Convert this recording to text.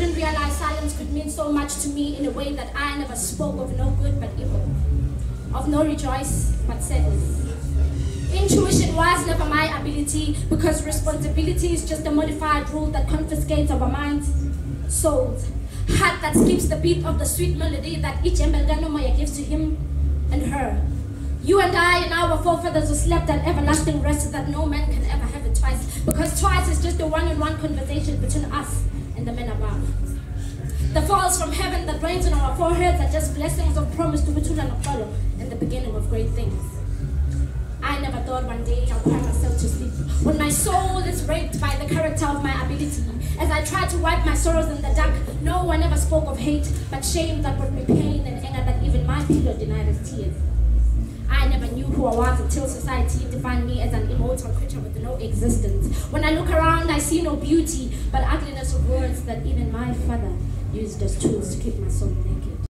didn't realize silence could mean so much to me in a way that I never spoke of no good but evil, of no rejoice but sadness. Intuition was never my ability, because responsibility is just a modified rule that confiscates our minds, souls, heart that skips the beat of the sweet melody that each Embelganomoya gives to him and her. You and I and our forefathers who slept that everlasting rest that no man can ever have it twice, because twice is just a one-on-one conversation between us and the men above. The falls from heaven that rains on our foreheads are just blessings of promise to Butula Nopolo and the beginning of great things. I never thought one day I'll cry myself to sleep when my soul is raped by the character of my ability. As I tried to wipe my sorrows in the dark, no one ever spoke of hate, but shame that brought me pain and anger that even my pillow denied as tears. I never knew who I was until society defined me as an immortal creature with no existence. When I look around, I see no beauty, but ugliness of words that even my father used as tools to keep my soul naked.